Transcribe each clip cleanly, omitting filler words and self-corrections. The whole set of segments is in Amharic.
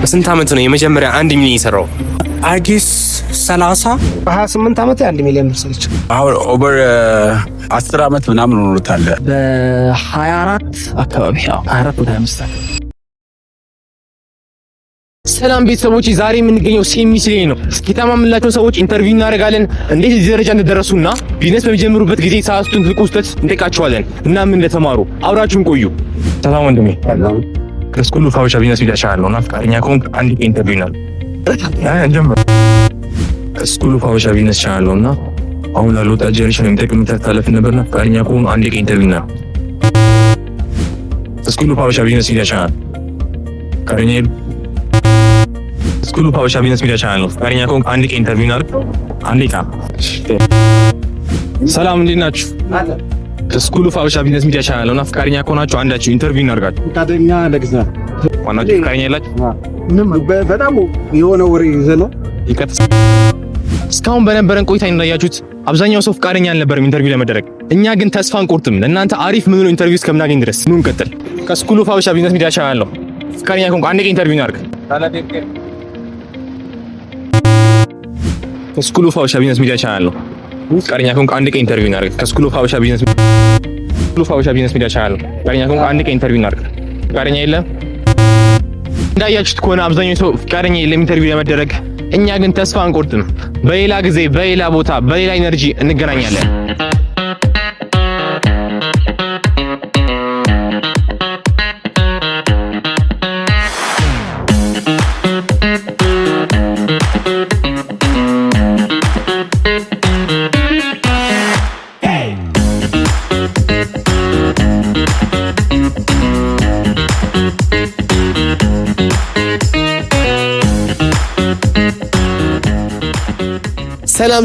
በስንት አመት ነው የመጀመሪያ 1 ሚሊዮን የሰራው? አዲስ 30 በ28 አመት 1 ሚሊዮን ብር ሰርች። አሁን ኦቨር 10 አመት ምናምን ሆኖታል። በ24 አካባቢ 24 ወደ 25 ሰላም ቤተሰቦች፣ ዛሬ የምንገኘው ሴሚሲ ላይ ነው። ስኬታማ የምንላቸው ሰዎች ኢንተርቪው እናደርጋለን። እንዴት እዚህ ደረጃ እንደደረሱና ቢዝነስ በሚጀምሩበት ጊዜ ሳያስቱን ትልቁ ስህተት እንጠይቃቸዋለን እና ምን እንደተማሩ አብራችሁን ቆዩ። ሰላም ወንድሜ። ከስኩሉ ፋውሻ ቢዝነስ ሚዲያ ቻናል ነው። ፈቃደኛ ከሆንክ አንድ ኢንተርቪው እናድርግ። እንጀምር። ከስኩሉ ፋውሻ ቢዝነስ ቻናል ነውና አሁን ላለው ወጣት ጀነሬሽን የሚጠቅም ተታለፍ ነበርና ፈቃደኛ ከሆንክ አንድ ኢንተርቪው እናድርግ። ከስኩሉ ፋውሻ ቢዝነስ ሚዲያ ቻናል ፈቃደኛ ስኩሉ ፋውሻ ቢዝነስ ሚዲያ ቻናል ነው። ፈቃደኛ ከሆንክ አንድ ኢንተርቪው እናድርግ። አንድ ቃ ሰላም፣ እንዴት ናችሁ? ስኩሉ ፋውሻ ቢዝነስ ሚዲያ ቻናል ነው። ፈቃደኛ ከሆናችሁ አንዳችሁ ኢንተርቪው እናድርጋችሁ። ፈቃደኛ ለግዛ ዋናችሁ ፈቃደኛ ያላችሁ ምንም በጣም የሆነ ወሬ ይዘነው ይቀጥስ። እስካሁን በነበረን ቆይታ እንዳያችሁት አብዛኛው ሰው ፈቃደኛ አልነበረም ኢንተርቪው ለመደረግ። እኛ ግን ተስፋ አንቆርጥም። ለእናንተ አሪፍ ምን ነው ኢንተርቪው እስከምናገኝ ድረስ ኑ እንቀጥል። ከስኩሉ ፋውሻ ቢዝነስ ሚዲያ ቻናል ነው። ፈቃደኛ ከሆንክ አንድ ኢንተርቪው እናድርግ። ከስኩሉ ፋውሻ ቢዝነስ ሚዲያ ቻናል ነው። ፈቃደኛ ከሆንክ አንድ ኢንተርቪው እናድርግ። ከስኩሉ ፋውሻ ቢዝነስ ሚዲያ ቻናል ነው። ፈቃደኛ ከሆንክ አንድ ኢንተርቪው እናድርግ። ፈቃደኛ የለም። እንዳያችሁት ከሆነ አብዛኛው ሰው ፈቃደኛ የለም ኢንተርቪው ለመደረግ። እኛ ግን ተስፋ አንቆርጥም። በሌላ ጊዜ፣ በሌላ ቦታ፣ በሌላ ኢነርጂ እንገናኛለን።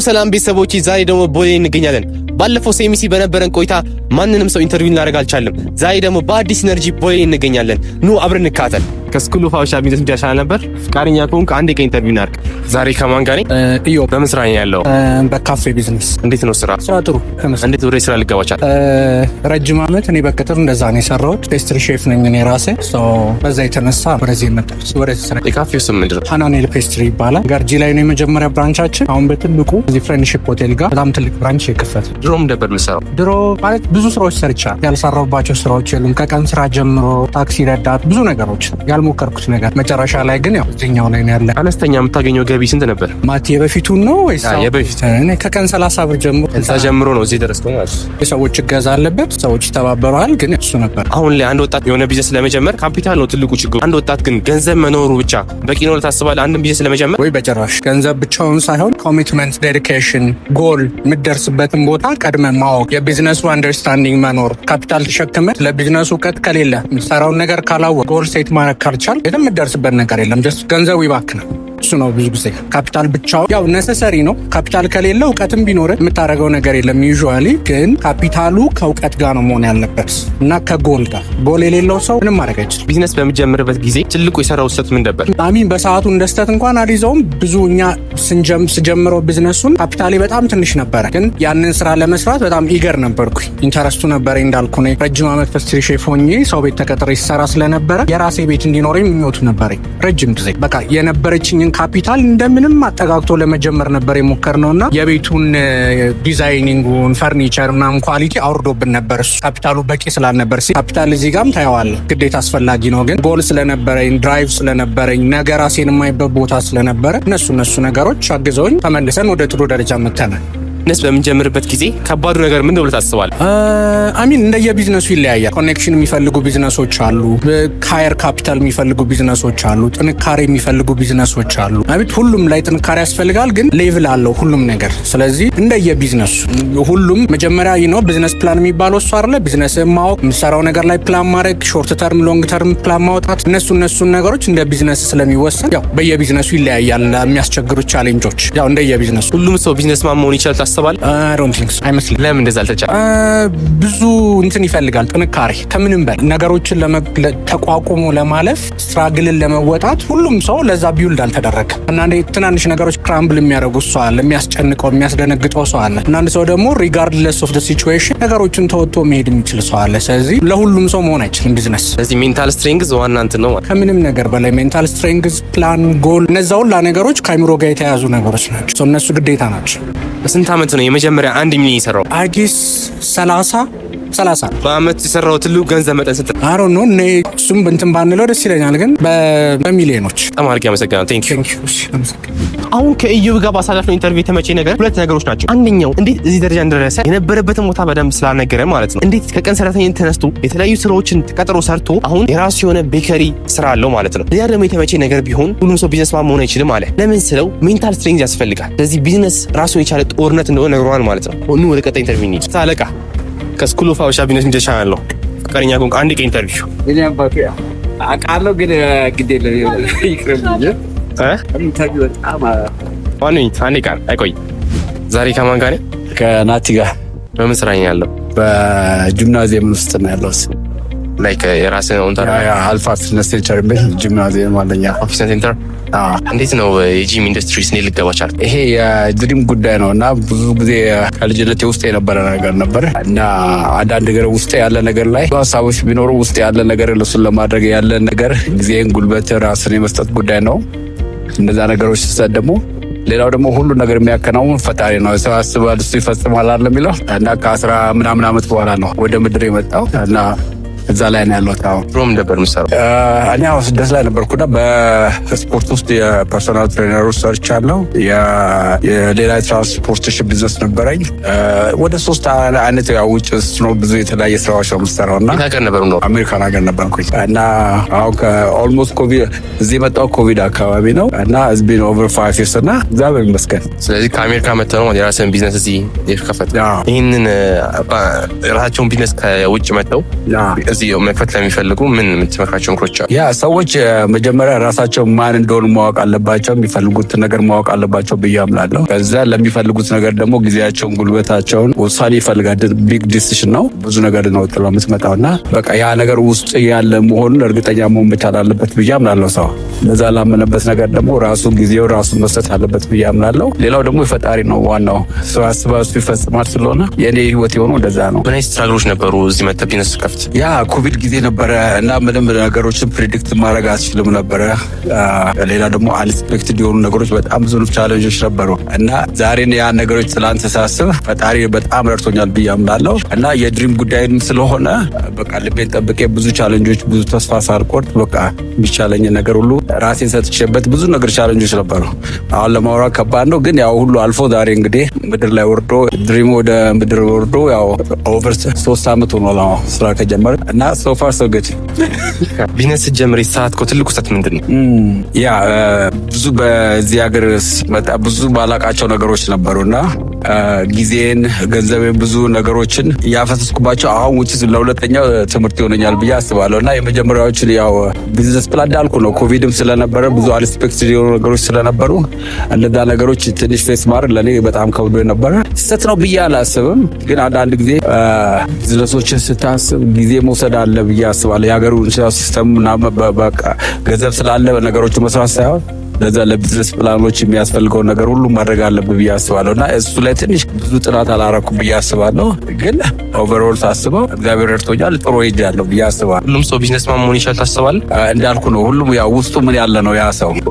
ሰላም ቤተሰቦች፣ ዛሬ ደግሞ ቦሌ እንገኛለን። ባለፈው ሴሚሲ በነበረን ቆይታ ማንንም ሰው ኢንተርቪው እናደርግ አልቻለም። ዛሬ ደግሞ በአዲስ ኢነርጂ ቦሌ እንገኛለን። ኑ አብረን እንካተል። ከስኩሉ ፋውሻ ቢዝነስ ሚዲያ ቻናል ነበር። ፈቃደኛ ከሆንክ አንድ ኢንተርቪው እናድርግ። ዛሬ ከማን ጋር ነኝ? እዩ። በምን ስራ ነው ያለው? በካፌ ቢዝነስ። እንዴት ነው ስራ? ጥሩ። እንዴት ወደ ስራ ልገባ ቻልክ? ረጅም አመት እኔ በቅጥር እንደዛ ነው የሰራሁት። ፔስትሪ ሼፍ ነኝ እኔ ራሴ። በዛ የተነሳ ወደዚህ መጣሁ። ወደዚህ ስራ። የካፌው ስም ምንድን ነው? ሃናኔል ፔስትሪ ይባላል። ገርጂ ላይ ነው የመጀመሪያ ብራንቻችን። አሁን በትልቁ እዚህ ፍሬንድሺፕ ሆቴል ጋር በጣም ትልቅ ብራንች የከፈተ። ድሮም ነበር የምሰራው። ድሮ ማለት ብዙ ስራዎች ሰርቻለሁ። ያልሰራሁባቸው ስራዎች የሉም። ከቀን ስራ ጀምሮ ታክሲ ረዳት፣ ብዙ ነገሮች ያልሞከርኩት ነገር። መጨረሻ ላይ ግን ያው እዚህኛው ላይ ነው ያለ። አነስተኛ የምታገኘው ገቢ ስንት ነበር? ማቲ የበፊቱን ነው ወይስ? የበፊት እኔ ከቀን 30 ብር ጀምሮ ነው እዚህ ደረስኩ ማለት ነው። የሰዎች እገዛ አለበት፣ ሰዎች ይተባበራል። ግን እሱ ነበር። አሁን ላይ አንድ ወጣት የሆነ ቢዝነስ ለመጀመር ካፒታል ነው ትልቁ ችግሩ። አንድ ወጣት ግን ገንዘብ መኖሩ ብቻ በቂ ነው ታስባለህ? አንድ ቢዝነስ ለመጀመር ወይ በጭራሽ። ገንዘብ ብቻውን ሳይሆን ኮሚትመንት፣ ዴዲኬሽን፣ ጎል፣ የምትደርስበትን ቦታ ቀድመ ማወቅ፣ የቢዝነሱ አንደርስታንዲንግ መኖር። ካፒታል ተሸክመ ለቢዝነሱ እውቀት ከሌለ የምትሰራውን ነገር ካላወቅ፣ ጎል ሴት ማድረግ ካልቻል የምትደርስበት ነገር የለም። ጀስት ገንዘቡ ይባክናል። እሱ ነው ብዙ ጊዜ ካፒታል ብቻው ያው ነሰሰሪ ነው። ካፒታል ከሌለ እውቀትም ቢኖር የምታደርገው ነገር የለም። ዩዥዋሊ ግን ካፒታሉ ከእውቀት ጋር ነው መሆን ያለበት እና ከጎል ጋር። ጎል የሌለው ሰው ምንም ማድረግ አይችልም። ቢዝነስ በሚጀምርበት ጊዜ ትልቁ የሰራው ስህተት ምን ነበር? አሚን በሰዓቱ እንደ ስህተት እንኳን አልይዘውም። ብዙ እኛ ስጀምረው ቢዝነሱን ካፒታሌ በጣም ትንሽ ነበረ፣ ግን ያንን ስራ ለመስራት በጣም ኢገር ነበርኩ። ኢንተረስቱ ነበረ። እንዳልኩ ነው ረጅም አመት ፔስትሪ ሼፍ ሆኜ ሰው ቤት ተቀጥሬ ሲሰራ ስለነበረ የራሴ ቤት እንዲኖረኝ ምኞቱ ነበረኝ ረጅም ጊዜ። በቃ የነበረችኝ ካፒታል እንደምንም አጠጋግቶ ለመጀመር ነበር የሞከርነውና የቤቱን ዲዛይኒንጉን፣ ፈርኒቸር ምናምን ኳሊቲ አውርዶብን ነበር። እሱ ካፒታሉ በቂ ስላልነበር ካፒታል እዚህ ጋርም ታየዋለህ ግዴታ አስፈላጊ ነው። ግን ጎል ስለነበረኝ፣ ድራይቭ ስለነበረኝ፣ ነገ ራሴን የማይበት ቦታ ስለነበረ እነሱ ነገሮች አግዘውኝ ተመልሰን ወደ ጥሩ ደረጃ መጥተናል። ቢዝነስ በሚጀምርበት ጊዜ ከባዱ ነገር ምን ነው ብለህ ታስባለህ? አሚን እንደየቢዝነሱ ይለያያል። ኮኔክሽን የሚፈልጉ ቢዝነሶች አሉ፣ ሃየር ካፒታል የሚፈልጉ ቢዝነሶች አሉ፣ ጥንካሬ የሚፈልጉ ቢዝነሶች አሉ። አቤት ሁሉም ላይ ጥንካሬ ያስፈልጋል፣ ግን ሌቭል አለው ሁሉም ነገር። ስለዚህ እንደየቢዝነሱ ሁሉም መጀመሪያ ነው ቢዝነስ ፕላን የሚባለው እሱ አይደለ? ቢዝነስ ማወቅ፣ የምትሰራው ነገር ላይ ፕላን ማድረግ፣ ሾርት ተርም ሎንግ ተርም ፕላን ማውጣት፣ እነሱን ነገሮች እንደ ቢዝነስ ስለሚወሰን ያው በየቢዝነሱ ይለያያል። የሚያስቸግሩ ቻሌንጆች ያው እንደየቢዝነሱ። ሁሉም ሰው ቢዝነስማን መሆን ይችላል ታስባለህ? አይ ዶንት ቲንክ ሶ አይመስልም። ለምን እንደዛ አልተቻለ? ብዙ እንትን ይፈልጋል ጥንካሬ፣ ከምንም በላይ ነገሮችን ተቋቁሞ ለማለፍ ስትራግልን ለመወጣት ሁሉም ሰው ለዛ ቢውልድ አልተደረገ። አንዳንዴ ትናንሽ ነገሮች ክራምብል የሚያደርጉ ሰው አለ፣ የሚያስጨንቀው የሚያስደነግጠው ሰው አለ። አንዳንድ ሰው ደግሞ ሪጋርድለስ ኦፍ ዘ ሲቹዌሽን ነገሮችን ተወጥቶ መሄድ የሚችል ሰው አለ። ስለዚህ ለሁሉም ሰው መሆን አይችልም ቢዝነስ። ስለዚህ ሜንታል ስትሬንግዝ ዋና እንትን ነው ማለት። ከምንም ነገር በላይ ሜንታል ስትሬንግዝ፣ ፕላን፣ ጎል፣ እነዛ ሁላ ነገሮች ከአይምሮ ጋር የተያያዙ ነገሮች ናቸው። እነሱ ግዴታ ናቸው። በስንት ዓመት ነው የመጀመሪያ 1 ሚሊዮን የሰራው? አዲስ 30 በአመት የሰራው ትልቁ ገንዘብ መጠን ስንት? አሮ ነው እኔ እሱም እንትን ባንለው ደስ ይለኛል፣ ግን በሚሊዮኖች። በጣም አድርጌ አመሰግናለሁ። ቴንክ ዩ። አሁን ከኢዮብ ጋር ባሳለፍነው ኢንተርቪው የተመቸኝ ነገር ሁለት ነገሮች ናቸው። አንደኛው እንዴት እዚህ ደረጃ እንደደረሰ የነበረበትን ቦታ በደንብ ስላልነገረ ማለት ነው። እንዴት ከቀን ሰራተኝነት ተነስቶ የተለያዩ ስራዎችን ተቀጥሮ ሰርቶ አሁን የራሱ የሆነ ቤከሪ ስራ አለው ማለት ነው። ሌላ ደግሞ የተመቸኝ ነገር ቢሆን ሁሉም ሰው ቢዝነስ ማን መሆን አይችልም አለ። ለምን ስለው ሜንታል ስትሬንግዝ ያስፈልጋል። ስለዚህ ቢዝነስ ራሱን የቻለ ጦርነት እንደሆነ ነግሯል ማለት ነው። ኑ ወደ ቀጣይ ኢንተርቪው እንሂድ። ታለቃ ከስኩል ኦፍ ሀበሻ ቢዝነስ ኢንተርናሽናል ነው። ፍቃደኛ ከሆንክ አንድ ቀን ኢንተርቪው አውቃለሁ ግን ግድ የለም ይቅርብኝ። ኢንተርቪው በጣም አንድ ቀን አይቆይ። ዛሬ ከማን ጋር? ከናቲ ጋር። በምን ስራ ያለው? በጂምናዚየም ውስጥ ነው ያለሁት። ላይክ የራስህ ኦንተር አልፋ ፊትነስ ሴንተር ቤት ጂምናዚየም አለኛ። ፊትነስ ሴንተር። እንዴት ነው የጂም ኢንዱስትሪ ስኔ ልገባ ቻልክ? ይሄ የድሪም ጉዳይ ነው እና ብዙ ጊዜ ከልጅነቴ ውስጥ የነበረ ነገር ነበር እና አንዳንድ ነገር ውስጥ ያለ ነገር ላይ ሀሳቦች ቢኖሩ ውስጥ ያለ ነገር እሱን ለማድረግ ያለ ነገር ጊዜን፣ ጉልበት፣ ራስን የመስጠት ጉዳይ ነው። እነዛ ነገሮች ሲሰጥ ደግሞ ሌላው ደግሞ ሁሉ ነገር የሚያከናውን ፈጣሪ ነው። ሰው ያስባል እሱ ይፈጽማል አይደል የሚለው እና ከ10 ምናምን ዓመት በኋላ ነው ወደ ምድር የመጣው እና እዛ ላይ ነው ያለሁት። አሁን ሮም ነበር የምሰራው እኔ አሁን ስደት ላይ ነበርኩና በስፖርት ውስጥ የፐርሶናል ትሬነር ሰርቻለሁ። የሌላ ትራንስፖርቴሽን ቢዝነስ ነበረኝ። ወደ 3 አይነት ያው ውጭ ነው ብዙ የተለያየ ስራዎች ነው የምሰራው እና ሀገር ነበር ነው አሜሪካን ሀገር ነበርኩኝ እና አሁን ከኦልሞስት ኮቪድ እዚህ የመጣው ኮቪድ አካባቢ ነው እና it's been over 5 years እና እግዚአብሔር ይመስገን። ስለዚህ ከአሜሪካ መጥተህ ነው የራስህን ቢዝነስ እዚህ የከፈት። ይህንን ራሳቸውን ቢዝነስ ከውጭ መጥተው እዚህ መክፈት ለሚፈልጉ ምን የምትመክራቸው ምክሮች አሉ? ያ ሰዎች መጀመሪያ ራሳቸው ማን እንደሆኑ ማወቅ አለባቸው። የሚፈልጉትን ነገር ማወቅ አለባቸው ብዬ አምናለሁ። ከዛ ለሚፈልጉት ነገር ደግሞ ጊዜያቸውን፣ ጉልበታቸውን ውሳኔ ይፈልጋል። ቢግ ዲሲሽን ነው። ብዙ ነገር ነው ጥሎ የምትመጣው እና በቃ ያ ነገር ውስጥ ያለ መሆኑን እርግጠኛ መሆን መቻል አለበት ብዬ አምናለሁ። ሰው ለዛ ላመነበት ነገር ደግሞ ራሱ ጊዜው ራሱ መስጠት አለበት ብዬ አምናለሁ። ሌላው ደግሞ የፈጣሪ ነው ዋናው። ሰው ያስባል እሱ ይፈጽማል ስለሆነ የኔ ህይወት የሆነው እንደዛ ነው። ምን አይነት ስትራግሎች ነበሩ እዚህ መጥተህ ቢዝነስ ከፍት? ያ ኮቪድ ጊዜ ነበረ እና ምንም ነገሮችን ፕሬዲክት ማድረግ አልችልም ነበረ። ሌላ ደግሞ አንኤክስፔክትድ የሆኑ ነገሮች በጣም ብዙ ቻሌንጆች ነበሩ እና ዛሬን ያ ነገሮች ትላንት ሳስብ ፈጣሪ በጣም ረድቶኛል ብዬ አምናለሁ እና የድሪም ጉዳይም ስለሆነ በቃ ልቤን ጠብቄ ብዙ ቻሌንጆች፣ ብዙ ተስፋ ሳልቆርጥ በቃ የሚቻለኝ ነገር ሁሉ ራሴን ሰጥቼበት ብዙ ነገር ቻሌንጆች ነበሩ። አሁን ለማውራት ከባድ ነው፣ ግን ያው ሁሉ አልፎ ዛሬ እንግዲህ ምድር ላይ ወርዶ ድሪም ወደ ምድር ወርዶ ያው ኦቨር 3 ዓመት ሆኗል ስራ ከጀመረ እና so far so good። ቢዝነስ ስትጀምር የተሳሳትከው ትልቁ ስህተት ምንድን ነው? ያ ብዙ በዚህ ሀገር መጣ ብዙ ባላቃቸው ነገሮች ነበሩና ጊዜን፣ ገንዘቤን፣ ብዙ ነገሮችን ያፈሰስኩባቸው አሁን ውጭ ለሁለተኛው ትምህርት ይሆነኛል ብዬ አስባለሁ እና የመጀመሪያዎችን ያው ቢዝነስ ፕላን እንዳልኩ ነው። ኮቪድም ስለነበረ ብዙ አንኤክስፔክትድ የሆኑ ነገሮች ስለነበሩ እንደዛ ነገሮች ትንሽ ፌስ ማድረግ ለእኔ በጣም ከብዶ ነበረ። ስህተት ነው ብዬ አላስብም፣ ግን አንዳንድ ጊዜ ቢዝነሶችን ስታስብ ጊዜ መውሰድ አለ ብዬ አስባለሁ። የሀገሩ ሲስተም ምናምን በቃ ገንዘብ ስላለ ነገሮችን መስራት ሳይሆን ለዛ ለቢዝነስ ፕላኖች የሚያስፈልገው ነገር ሁሉ ማድረግ አለብህ ብዬ አስባለሁ እና እሱ ላይ ትንሽ ብዙ ጥናት አላረኩም ብዬ አስባለሁ። ግን ኦቨርኦል ሳስበው እግዚአብሔር ረድቶኛል፣ ጥሩ ሄጃለሁ ብዬ አስባለሁ። ሁሉም ሰው ቢዝነስማን መሆን ይችላል ታስባለህ? እንዳልኩ ነው። ሁሉም ያው ውስጡ ምን ያለ ነው ያ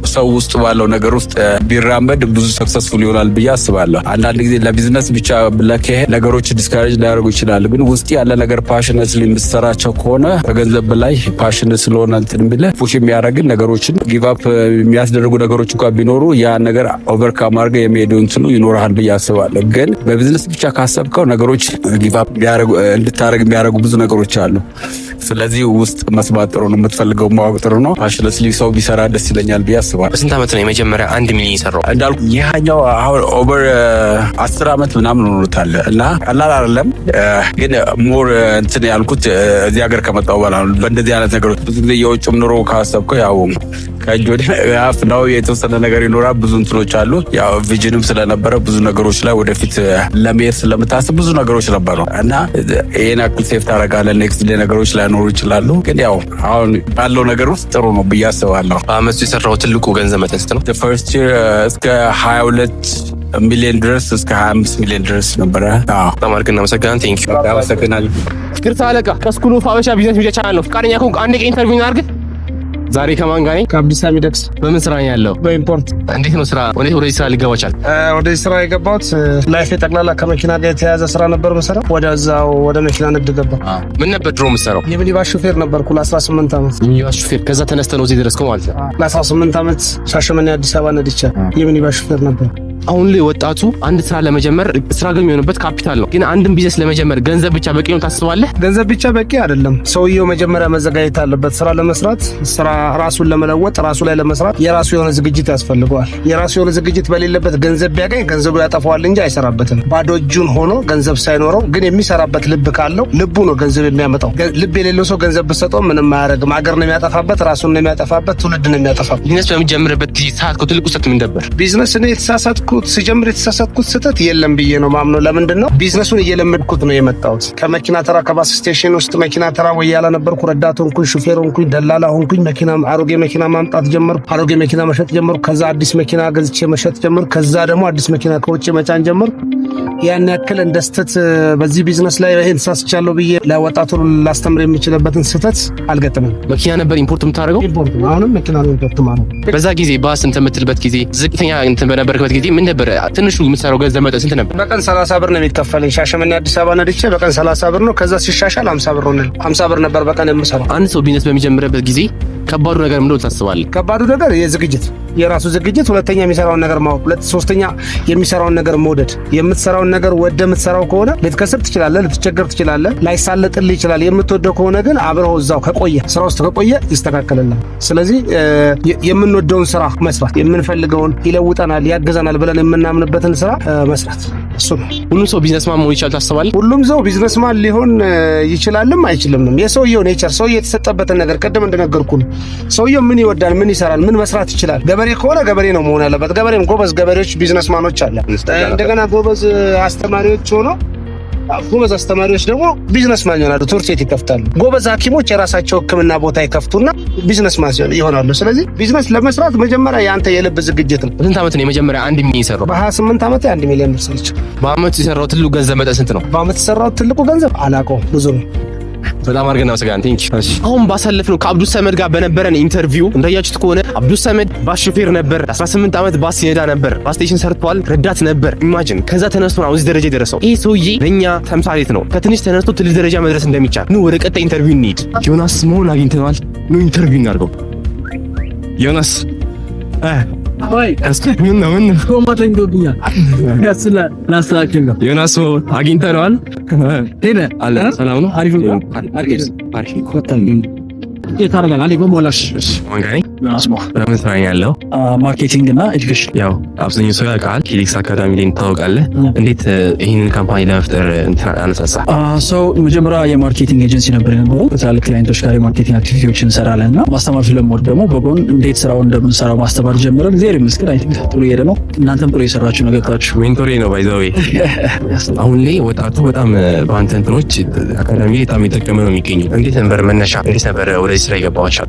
ሰው ውስጥ ባለው ነገር ውስጥ ቢራመድ ብዙ ሰክሰስፉል ይሆናል ብዬ አስባለሁ። አንዳንድ ጊዜ ለቢዝነስ ብቻ ብለከህ ነገሮች ዲስካሬጅ ሊያደርጉ ይችላል። ግን ውስጥ ያለ ነገር ፓሽነትሊ የምትሰራቸው ከሆነ ከገንዘብ በላይ ፓሽነት ስለሆነ እንትን ብለህ ፑሽ የሚያደርግን ነገሮችን ጊቭ አፕ የሚያስደርጉ ነገሮች እንኳን ቢኖሩ ያ ነገር ኦቨርካም አድርገህ የሚሄዱ እንትኑ ይኖርሃል ብዬ አስባለሁ። ግን በቢዝነስ ብቻ ካሰብከው ነገሮች ጊቭ አፕ እንድታደርግ የሚያደርጉ ብዙ ነገሮች አሉ። ስለዚህ ውስጥ መስማት ጥሩ ነው፣ የምትፈልገው ማወቅ ጥሩ ነው። ፓሽነትሊ ሰው ቢሰራ ደስ ይለኛል ብዬ አስባለሁ። በስንት ዓመት ነው የመጀመሪያ 1 ሚሊዮን የሰራው? እንዳልኩ ይሄኛው አሁን ኦቨር 10 ዓመት ምናምን ሆኖታል እና ቀላል አይደለም። ግን ሞር እንትን ያልኩት እዚህ ሀገር ከመጣሁ በኋላ ነው። በእንደዚህ አይነት ነገሮች ብዙ ጊዜ የውጭም ኑሮ ካሰብከው ያው ከእጅ ወደ አፍ ነው የተወሰነ ነገር ይኖራል። ብዙ እንትኖች አሉ። ያው ቪዥንም ስለነበረ ብዙ ነገሮች ላይ ወደፊት ለመሄድ ስለምታስብ ብዙ ነገሮች ነበሩ እና ይሄን አክል ሴፍ ታደርጋለህ። ኔክስት ዴይ ነገሮች ላይኖሩ ይችላሉ። ግን ያው አሁን ባለው ነገር ውስጥ ጥሩ ነው ብዬ አስባለሁ። በአመቱ የሰራው ትልቁ ገንዘብ መጠን ስንት ነው? ፈርስት ይር እስከ 22 ሚሊዮን ድረስ እስከ 25 ሚሊዮን ድረስ ነበረ። በጣም አድርገን እናመሰግናለን። ቴንክ ዩ። አመሰግናለሁ። ይቅርታ አለቃ፣ ከስኩል ኦፍ ሀበሻ ቢዝነስ ሚዲያ ቻናል ነው። ፈቃደኛ ከሆንክ አንድ ቀን ኢንተርቪው እናድርግ። ዛሬ ከማን ጋር ነኝ? ከአብዲሳ ሚደቅስ። በምን ስራ ነው ያለው? በኢምፖርት። እንዴት ነው ስራ? ወደዚህ ስራ ሊገባ ቻል? ወደዚህ ስራ የገባሁት ላይፍ ጠቅላላ ከመኪና ጋር የተያያዘ ስራ ነበር መሰራ። ወደዛው ወደ መኪና ንግድ ገባ። ምን ነበር ድሮ የምትሰራው? የሚኒባስ ሹፌር ነበርኩ ለ18 ዓመት። የሚኒባስ ሹፌር። ከዛ ተነስተህ ነው እዚህ ደረስከው ማለት ነው? ለ18 ዓመት ሻሸመኔ አዲስ አበባ ነድቻ የሚኒባስ ሹፌር ነበር። አሁን ላይ ወጣቱ አንድ ስራ ለመጀመር ስራ ግን የሚሆንበት ካፒታል ነው። ግን አንድን ቢዝነስ ለመጀመር ገንዘብ ብቻ በቂ ነው ታስባለህ? ገንዘብ ብቻ በቂ አይደለም። ሰውየው መጀመሪያ መዘጋጀት አለበት። ስራ ለመስራት ስራ ራሱን ለመለወጥ ራሱ ላይ ለመስራት የራሱ የሆነ ዝግጅት ያስፈልገዋል። የራሱ የሆነ ዝግጅት በሌለበት ገንዘብ ቢያገኝ ገንዘቡ ያጠፋዋል እንጂ አይሰራበትም። ባዶ እጁን ሆኖ ገንዘብ ሳይኖረው ግን የሚሰራበት ልብ ካለው ልቡ ነው ገንዘብ የሚያመጣው። ልብ የሌለው ሰው ገንዘብ ብሰጠው ምንም አያደርግም። ሀገር ነው የሚያጠፋበት፣ ራሱን ነው የሚያጠፋበት፣ ትውልድ ነው የሚያጠፋበት። ቢዝነስ በሚጀምርበት ጊዜ ሰዓት ትልቁ ስህተት ምን ነበር? ቢዝነስ እኔ ስጀምር የተሳሳትኩት ስህተት የለም ብዬ ነው ማምነው። ለምንድን ነው ቢዝነሱን እየለመድኩት ነው የመጣሁት። ከመኪና ተራ ከባስ ስቴሽን ውስጥ መኪና ተራ ወያላ ነበርኩ። ረዳት ሆንኩኝ፣ ሹፌር ሆንኩኝ፣ ደላላ ሆንኩኝ። አሮጌ መኪና ማምጣት ጀመርኩ። አሮጌ መኪና መሸጥ ጀመርኩ። ከዛ አዲስ መኪና ገዝቼ መሸጥ ጀመርኩ። ከዛ ደግሞ አዲስ መኪና ከውጭ መጫን ጀመርኩ። ያን ያክል እንደ ስህተት በዚህ ቢዝነስ ላይ ይሄን ተሳስቻለሁ ብዬ ለወጣቱ ላስተምር የሚችልበትን ስህተት አልገጠመም። መኪና ነበር ኢምፖርት የምታደርገው? ኢምፖርት ነው። አሁንም መኪና ነው ኢምፖርት ማለት። በዛ ጊዜ ባስ እንትን የምትልበት ጊዜ ዝቅተኛ እንትን በነበርክበት ጊዜ ምን ነበር ትንሹ የምትሰራው ገንዘብ መጠን ስንት ነበር? በቀን 30 ብር ነው የሚከፈለኝ። ሻሸመኔ አዲስ አበባ ነድቼ በቀን 30 ብር ነው። ከዛ ሲሻሻል 50 ብር ነው። 50 ብር ነበር በቀን የምሰራው። አንድ ሰው ቢዝነስ በሚጀምርበት ጊዜ ከባዱ ነገር ምንድነው ታስባለህ? ከባዱ ነገር የዝግጅት የራሱ ዝግጅት፣ ሁለተኛ የሚሰራውን ነገር ማወቅ፣ ሶስተኛ የሚሰራውን ነገር መውደድ። የምትሰራውን ነገር ወደ የምትሰራው ከሆነ ልትከስር ትችላለህ፣ ልትቸገር ትችላለህ፣ ላይሳለጥልህ ይችላል። የምትወደው ከሆነ ግን አብረው እዛው ከቆየ ስራ ውስጥ ከቆየ ይስተካከልልሃል። ስለዚህ የምንወደውን ስራ መስራት፣ የምንፈልገውን ይለውጠናል፣ ያገዘናል ብለን የምናምንበትን ስራ መስራት፣ እሱ ነው። ሁሉም ሰው ቢዝነስማን መሆን ይችላል ታስባለህ? ሁሉም ሰው ቢዝነስማን ሊሆን ይችላልም አይችልምም። የሰውየው ኔቸር፣ ሰውየው የተሰጠበትን ነገር ቅድም እንደነገርኩ ነው። ሰውየው ምን ይወዳል፣ ምን ይሰራል፣ ምን መስራት ይችላል። ገበሬ ከሆነ ገበሬ ነው መሆን ያለበት። ገበሬም ጎበዝ ገበሬዎች ቢዝነስማኖች አለ። እንደገና ጎበዝ አስተማሪዎች ሆኖ ጎበዝ አስተማሪዎች ደግሞ ቢዝነስማን ይሆናሉ፣ ትምህርት ቤት ይከፍታሉ። ጎበዝ ሐኪሞች የራሳቸው ሕክምና ቦታ ይከፍቱና ቢዝነስማን ይሆናሉ። ስለዚህ ቢዝነስ ለመስራት መጀመሪያ የአንተ የልብ ዝግጅት ነው። በስንት ዓመት ነው የመጀመሪያ 1 ሚሊዮን የሰራው? በ28 ዓመት 1 ሚሊዮን ብር ሰርቼ። በአመቱ የሰራው ትልቁ ገንዘብ መጠን ስንት ነው? በአመት የሰራው ትልቁ ገንዘብ አላውቀውም፣ ብዙ ነው። በጣም አድርገን እናመሰግናለን። ቴንክ ዩ። አሁን ባሳለፍነው ከአብዱስ ሰመድ ጋር በነበረን ኢንተርቪው እንዳያችሁት ከሆነ አብዱስ ሰመድ ባስ ሹፌር ነበር። 18 ዓመት ባስ ሲነዳ ነበር። ባስ ስቴሽን ሰርቷል። ረዳት ነበር። ኢማጂን ከዛ ተነስቶ ነው እዚህ ደረጃ የደረሰው። ይህ ሰውዬ ለኛ ተምሳሌት ነው። ከትንሽ ተነስቶ ትልቅ ደረጃ መድረስ እንደሚቻል። ኑ ወደ ቀጣይ ኢንተርቪው እንሂድ። ዮናስ መሆን አግኝተናል። ኑ ኢንተርቪው እናድርገው። ዮናስ ምን ነው ዮናስ አግኝተነዋል። አለ ሰላም ነው። አሪፍ ነው። ለምን ስራ ያለው ማርኬቲንግ እና ኤዱኬሽን። ያው አብዛኛው ሰው ያውቃል። ኪሊክስ አካዳሚ ላይ ታወቃለህ። እንዴት ይህንን ካምፓኒ ለመፍጠር አነሳሳ? ሰው መጀመሪያ የማርኬቲንግ ኤጀንሲ ነበር የነበረው። ከትላልቅ ክላይንቶች ጋር የማርኬቲንግ አክቲቪቲዎችን እንሰራለን እና ማስተማር ስለምወድ ደግሞ በጎን እንዴት ስራውን እንደምንሰራው ማስተማር ጀምረን እግዚአብሔር ይመስገን አይ ቲንክ ጥሩ እየሄደ ነው። እናንተም ጥሩ የሰራችሁ ነገር ታችሁ ሜንቶሬ ነው ባይ ዘ ዌይ። አሁን ላይ ወጣቱ በጣም በአንተ እንትኖች አካዳሚ በጣም የጠቀመ ነው የሚገኘው። እንዴት ነበር መነሻ? እንዴት ነበር ወደዚህ ስራ የገባዋቸው?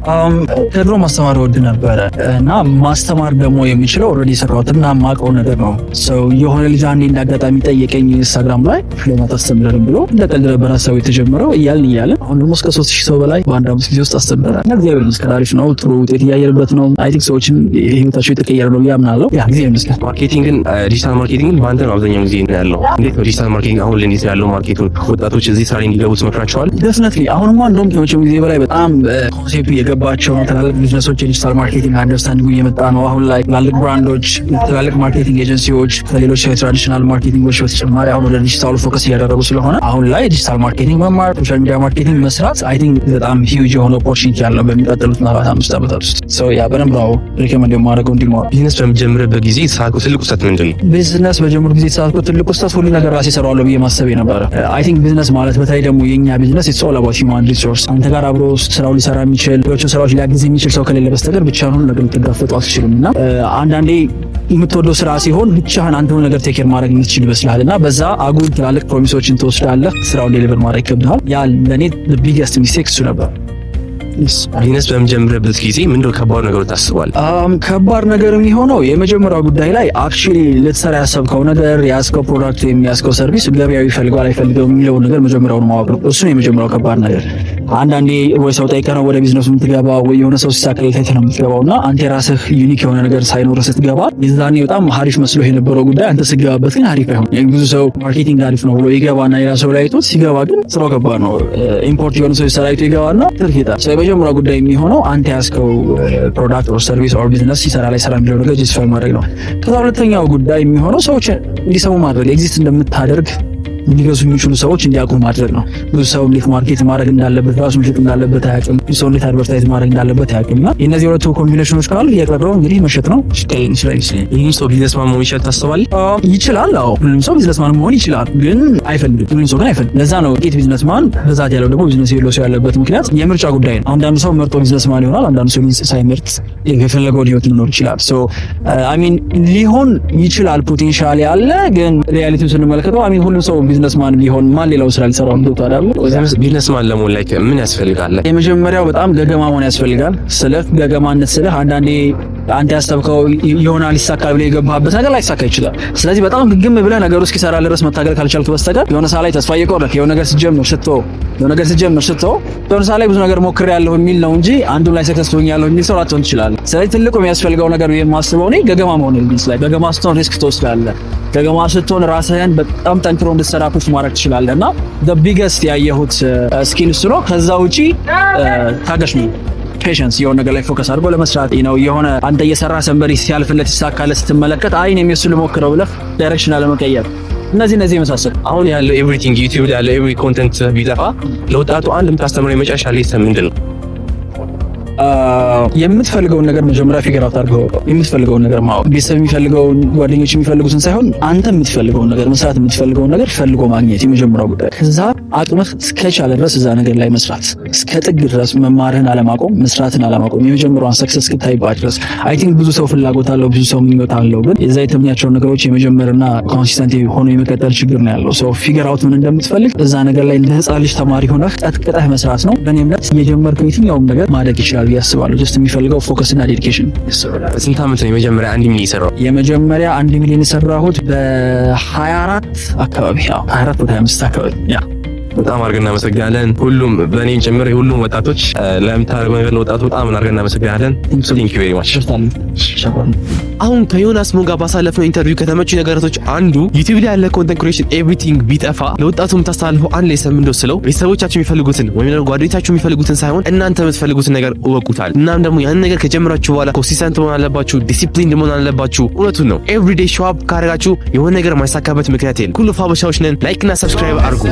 ከድሮ ማስተማር ወድ ነበር እና ማስተማር ደግሞ የሚችለው ኦልሬዲ የሰራሁትና የማውቀው ነገር ነው። ሰው የሆነ ልጅ አንዴ እንዳጋጣሚ ጠየቀኝ ኢንስታግራም ላይ ለማታ አስተምረን ብሎ እንደቀልድ ነበር ሀሳቡ የተጀመረው። እያልን አሁን ደግሞ እስከ 3000 ሰው በላይ በአንድ አመት ጊዜ ውስጥ አስተምረናል እና እግዚአብሔር ይመስገን አሪፍ ነው። ጥሩ ውጤት እያየንበት ነው። አይ ቲንክ ሰዎችም ህይወታቸው የተቀየረ ነው ያምናለሁ። ያ እግዚአብሔር ይመስገን። ማርኬቲንግን ዲጂታል ማርኬቲንግን በአንተ ነው አብዛኛው ጊዜ ያለው። እንዴት ነው ዲጂታል ማርኬቲንግ አሁን ላይ እንዴት ያለው ማርኬቱን ወጣቶች እዚህ ስራ እንዲገቡ ትመክራቸዋል? ዴፊኒትሊ አሁንማ እንደውም ከመቼም ጊዜ በላይ በጣም ኮንሴፕቱ የገባቸው ትላልቅ ቢዝነሶች የዲጂታል ማርኬቲንግ አንደርስታንዲንግ እየመጣ ነው። አሁን ላይ ትላልቅ ብራንዶች፣ ትላልቅ ማርኬቲንግ ኤጀንሲዎች ከሌሎች የትራዲሽናል ማርኬቲንጎች በተጨማሪ አሁን ወደ ዲጂታሉ ፎከስ እያደረጉ ስለሆነ አሁን ላይ ዲጂታል ማርኬቲንግ መማር፣ ሶሻል ሚዲያ ማርኬቲንግ መስራት አይ ቲንክ በጣም ሂውጅ የሆነ ኦፖርቹኒቲ ያለው በሚቀጥሉት 5 ዓመታት ውስጥ ሰው ያ በደንብ ነው ሪኮመንድ የማደርገው እንዲማሩ። ቢዝነስ በሚጀምርበት ጊዜ የተሳሳትኩት ትልቁ ስህተት ምንድን ነው? ቢዝነስ በጀመርኩ ጊዜ የተሳሳትኩት ትልቁ ስህተት ሁሉ ነገር ራሴ እሰራዋለሁ ብዬ ማሰብ ነበረ። አይ ቲንክ ቢዝነስ ማለት በተለይ ደግሞ የኛ ቢዝነስ ኢትስ ኦል አባውት ሂውማን ሪሶርስ። አንተ ጋር አብሮ ስራው ሊሰራ የሚችል ሌሎችን ስራዎች ሊያግዝ የሚችል ሰው ከሌለ በስተቀር ብቻህን ሁሉ ነገር ልትጋፈጡ አትችልም። እና አንዳንዴ የምትወደው ስራ ሲሆን ብቻህን አንተ ሁሉ ነገር ቴክ ኬር ማድረግ የምትችል ይመስልሃል እና በዛ አጉል ትላልቅ ፕሮሚሶችን ትወስዳለህ፣ ስራውን ዴሊቨር ማድረግ ይከብድሃል። ያ ለእኔ ቢገስት ሚስቴክ እሱ ነበር። ቢዝነስ በምጀምርበት ጊዜ ምንድነው ከባድ ነገር ታስባለህ? ከባድ ነገር የሚሆነው የመጀመሪያው ጉዳይ ላይ አክቹሊ ልትሰራ ያሰብከው ነገር ያስከው ፕሮዳክት የሚያስከው ሰርቪስ ገበያው ይፈልገዋል አይፈልገውም የሚለውን ነገር መጀመሪያውን ማወቅ ነው። እሱ ነው የመጀመሪያው ከባድ ነገር። አንዳንዴ ወይ ሰው ጠይቀህ ነው ወደ ቢዝነሱ የምትገባው ወይ የሆነ ሰው ሲሳካል ታይተህ ነው የምትገባው እና አንተ የራስህ ዩኒክ የሆነ ነገር ሳይኖር ስትገባ የዛኔ በጣም ሀሪፍ መስሎ የነበረው ጉዳይ አንተ ስትገባበት ግን ሀሪፍ አይሆን። ብዙ ሰው ማርኬቲንግ አሪፍ ነው ብሎ ይገባና ሌላ ሰው ላይ አይቶት ሲገባ ግን ስራው ከባድ ነው። ኢምፖርት የሆነ ሰው ሲሰራይቶ ይገባና ትርኪታ የመጀመሪያው ጉዳይ የሚሆነው አንተ ያስከው ፕሮዳክት ኦር ሰርቪስ ኦር ቢዝነስ ሲሰራ ላይ ሰራ የሚለው ነገር ጀስቲፋይ ማድረግ ነው። ከዛ ሁለተኛው ጉዳይ የሚሆነው ሰዎች እንዲሰሙ ማድረግ ኤግዚስት እንደምታደርግ እንዲገዙ የሚችሉ ሰዎች እንዲያውቁ ማድረግ ነው። ብዙ ሰው እንዴት ማርኬት ማድረግ እንዳለበት ራሱ መሸጥ እንዳለበት አያውቅም። ብዙ ሰው እንዴት አድቨርታይዝ ማድረግ እንዳለበት አያውቅም። እና እነዚህ ሁለቱ ኮምቢኔሽኖች ካሉ የቀረው እንግዲህ መሸጥ ነው። ይህን ሰው ቢዝነስማን መሆን ይችላል ታስባለህ? ይችላል። አዎ ሁሉም ሰው ቢዝነስማን መሆን ይችላል፣ ግን አይፈልግም። ሁሉም ሰው ግን አይፈልግም። ለዛ ነው ጥቂት ቢዝነስማን ብዛት ያለው ደግሞ ቢዝነስ የሌለው ሰው ያለበት ምክንያት የምርጫ ጉዳይ ነው። አንዳንዱ ሰው መርጦ ቢዝነስማን ይሆናል፣ አንዳንዱ ሰው ሳይመርጥ የፈለገውን ህይወት ሊኖር ይችላል። ሶ ሊሆን ይችላል ፖቴንሻል ያለ፣ ግን ሪያሊቲውን ስንመለከተው ሁሉም ሰው ቢዝነስማን ቢሆን ማን ሌላው ስራ ሊሰራው እንደውታል አይደል? ቢዝነስማን ለመሆን ላይ ምን ያስፈልጋል? የመጀመሪያው በጣም ገገማ መሆን ያስፈልጋል። ገገማነት ስለ አንዳንዴ አንተ ያሰብከው ይሆናል ይሳካል ብለህ የገባህበት ነገር ላይ ይሳካ ይችላል። ስለዚህ በጣም ግግም ብለህ ነገሩ እስኪሰራ ድረስ መታገል ካልቻልክ በስተቀር የሆነ ሰዓት ላይ ተስፋ እየቆረጥክ የሆነ ነገር ስትጀምር የሆነ ሰዓት ላይ ብዙ ነገር ሞክሬያለሁ የሚል ነው እንጂ አንዱም ላይ ሰክሰስ ሆኛለሁ የሚል ሰው ላትሆን ትችላለህ። ስለዚህ ትልቁ የሚያስፈልገው ነገር የማስበው እኔ ገገማ መሆን ነው። ገገማ ስትሆን ሪስክ ትወስዳለህ። ገገማ ስትሆን ራስህን በጣም ጠንክሮ እንድትሰራ ፑሽ ማድረግ ትችላለህ። እና the biggest ያየሁት ስኪል እሱ ነው። ከዛ ውጪ ታገሽ ነው ፔሸንስ የሆነ ነገር ላይ ፎከስ አድርጎ ለመስራት ነው። የሆነ አንተ እየሰራ ሰንበሪ ሲያልፍለት ይሳካለ ስትመለከት አይን የሚያስሉ ሞክረው ብለህ ዳይሬክሽን አለመቀየር እነዚህ የመሳሰሉ አሁን ያለው ኤቭሪቲንግ ዩቲዩብ ላይ ያለው ኤቭሪ ኮንተንት ቢጠፋ ለወጣቱ አንድ የምታስተምረው የመጨረሻ ሌሰን ምንድን ነው? የምትፈልገውን ነገር መጀመሪያ ፊገር አውት አድርገው የምትፈልገውን ነገር ማወቅ፣ ቤተሰብ የሚፈልገውን ጓደኞች የሚፈልጉትን ሳይሆን አንተ የምትፈልገውን ነገር መስራት የምትፈልገውን ነገር ፈልጎ ማግኘት የመጀመሪያው ጉዳይ። ከዛ አቅምህ እስከቻለ ድረስ እዛ ነገር ላይ መስራት፣ እስከ ጥግ ድረስ መማርህን አለማቆም፣ መስራትን አለማቆም የመጀመሪያውን ሰክሰስ እስክታይባት ድረስ። አይ ቲንክ ብዙ ሰው ፍላጎት አለው፣ ብዙ ሰው ምኞት አለው፣ ግን የዛ የተመኛቸውን ነገሮች የመጀመርና ኮንሲስተንት ሆኖ የመቀጠል ችግር ነው ያለው። ሰው ፊገር አውት ምን እንደምትፈልግ እዛ ነገር ላይ እንደ ህፃን ልጅ ተማሪ ሆነህ ቀጥቅጠህ መስራት ነው። በእኔ እምነት የጀመርከው የትኛውም ነገር ማደግ ይችላል ያስባሉ። ጀስት የሚፈልገው ፎከስ እና ዴዲኬሽን። ስንት ዓመት ነው የመጀመሪያ 1 ሚሊዮን የሰራው? የመጀመሪያ 1 ሚሊዮን የሰራሁት በ24 አካባቢ 24 ወደ 25 አካባቢ። ያ በጣም አድርገን እናመሰግናለን። ሁሉም በእኔም ጭምር ሁሉም ወጣቶች ለምታደርገው ነገር ለወጣቱ በጣም አድርገን እናመሰግናለን። ቴንክ ዩ ቬሪ ማች። አሁን ከዮናስ ሞጋ ባሳለፍነው ኢንተርቪው ከተመቹ ነገራቶች አንዱ ዩቲዩብ ላይ ያለ ኮንተንት ክሬሽን ኤቭሪቲንግ ቢጠፋ ለወጣቱ የምታስተላልፈው አንድ ሌሰን ምንድነው ስለው ቤተሰቦቻችሁ የሚፈልጉትን ወይም ደግሞ ጓደኞቻችሁ የሚፈልጉትን ሳይሆን እናንተ የምትፈልጉትን ነገር እወቁታል። እናም ደግሞ ያን ነገር ከጀመራችሁ በኋላ ኮንሲስተንት መሆን አለባችሁ፣ ዲሲፕሊን መሆን አለባችሁ። እውነቱን ነው። ኤቭሪዴይ ሾው አፕ ካደረጋችሁ የሆነ ነገር የማይሳካበት ምክንያት የለም። ኩሉ ፋበሻዎች ነን። ላይክ እና ሰብስክራይብ አድርጉ።